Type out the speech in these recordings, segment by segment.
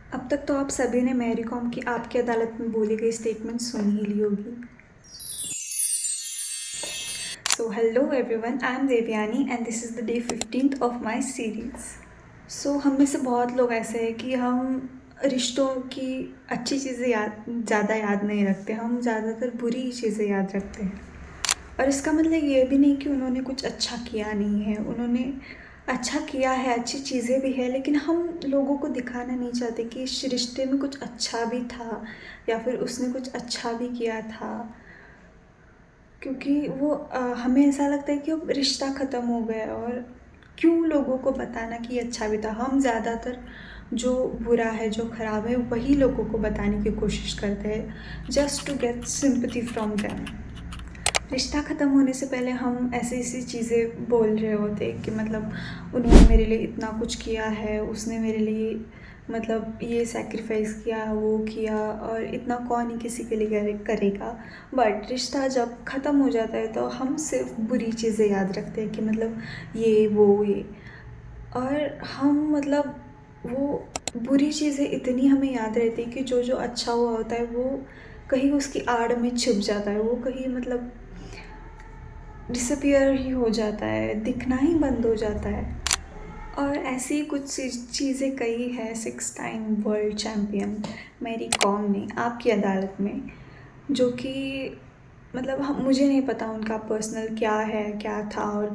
अब तक तो आप सभी ने मैरी कॉम की आपकी अदालत में बोली गई स्टेटमेंट सुन ही ली होगी। So hello everyone, I am Devyani and this is the day 15th of my series. So हम में से बहुत लोग ऐसे हैं कि हम रिश्तों की अच्छी चीज़ें ज़्यादा याद नहीं रखते, हम ज़्यादातर बुरी ही चीज़ें याद रखते हैं। और इसका मतलब ये भी नहीं कि उन्होंने कुछ अच्छा किया नहीं है, उन्होंने अच्छा किया है, अच्छी चीज़ें भी है, लेकिन हम लोगों को दिखाना नहीं चाहते कि इस रिश्ते में कुछ अच्छा भी था या फिर उसने कुछ अच्छा भी किया था। क्योंकि वो हमें ऐसा लगता है कि अब रिश्ता ख़त्म हो गया और क्यों लोगों को बताना कि अच्छा भी था। हम ज़्यादातर जो बुरा है, जो ख़राब है, वही लोगों को बताने की कोशिश करते हैं just to get sympathy from them. रिश्ता ख़त्म होने से पहले हम ऐसी ऐसी चीज़ें बोल रहे होते कि मतलब उन्होंने मेरे लिए इतना कुछ किया है, उसने मेरे लिए मतलब ये सैक्रिफाइस किया, वो किया, और इतना कौन ही किसी के लिए करेगा। बट रिश्ता जब ख़त्म हो जाता है तो हम सिर्फ बुरी चीज़ें याद रखते हैं कि मतलब ये वो ये, और हम मतलब वो बुरी चीज़ें इतनी हमें याद रहती है कि जो जो अच्छा हुआ होता है वो कहीं उसकी आड़ में छिप जाता है, वो कहीं मतलब डिसअपियर ही हो जाता है, दिखना ही बंद हो जाता है। और ऐसी कुछ चीज़ें कही है 6 time world champion Mary Kom ने आपकी अदालत में, जो कि मतलब हम मुझे नहीं पता उनका पर्सनल क्या है, क्या था, और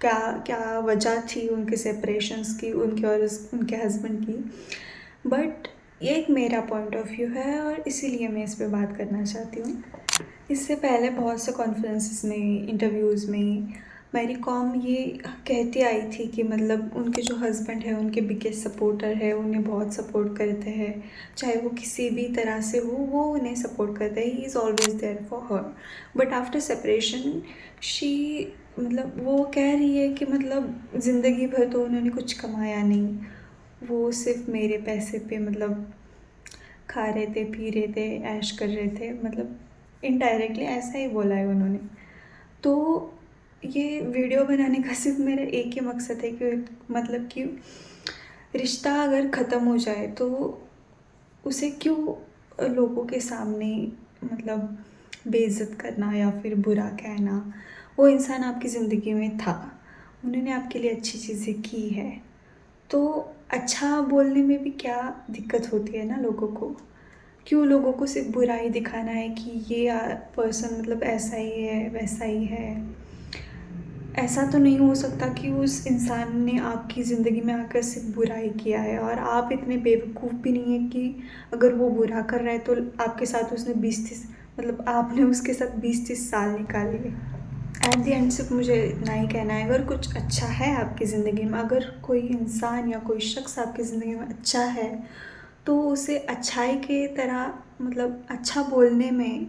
क्या क्या वजह थी उनके सेपरेशंस की, उनके और उनके हस्बैंड की। बट ये एक मेरा पॉइंट ऑफ व्यू है और इसीलिए मैं इस पे बात करना चाहती हूँ। इससे पहले बहुत से कॉन्फ्रेंसेस में, इंटरव्यूज़ में मैरी कॉम ये कहती आई थी कि मतलब उनके जो हस्बैंड है उनके बिगेस्ट सपोर्टर है, उन्हें बहुत सपोर्ट करते हैं, चाहे वो किसी भी तरह से हो, वो उन्हें सपोर्ट करते हैं, he is always there for her. But after separation she मतलब वो कह रही है कि मतलब ज़िंदगी भर तो उन्होंने कुछ कमाया नहीं, वो सिर्फ मेरे पैसे पे मतलब खा रहे थे, पी रहे थे, ऐश कर रहे थे, मतलब इनडायरेक्टली ऐसा ही बोला है उन्होंने। तो ये वीडियो बनाने का सिर्फ मेरा एक ही मकसद है कि मतलब कि रिश्ता अगर ख़त्म हो जाए तो उसे क्यों लोगों के सामने मतलब बेइज्जत करना या फिर बुरा कहना। वो इंसान आपकी ज़िंदगी में था, उन्होंने आपके लिए अच्छी चीज़ें की है, तो अच्छा बोलने में भी क्या दिक्कत होती है ना लोगों को। क्यों लोगों को सिर्फ बुरा ही दिखाना है कि ये पर्सन मतलब ऐसा ही है, वैसा ही है। ऐसा तो नहीं हो सकता कि उस इंसान ने आपकी ज़िंदगी में आकर सिर्फ बुरा ही किया है, और आप इतने बेवकूफ़ भी नहीं हैं कि अगर वो बुरा कर रहा है तो आपके साथ उसने 20-30 मतलब आपने उसके साथ 20-30 साल निकाले। एट द एंड सिर्फ मुझे इतना ही कहना है, अगर कुछ अच्छा है आपकी ज़िंदगी में, अगर कोई इंसान या कोई शख्स आपकी ज़िंदगी में अच्छा है, तो उसे अच्छाई के तरह मतलब अच्छा बोलने में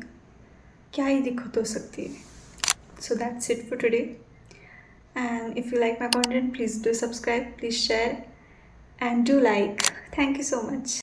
क्या ही दिक्कत हो सकती है। So that's it for today, and if you like my content, please do subscribe, please share, and do like. Thank you so much.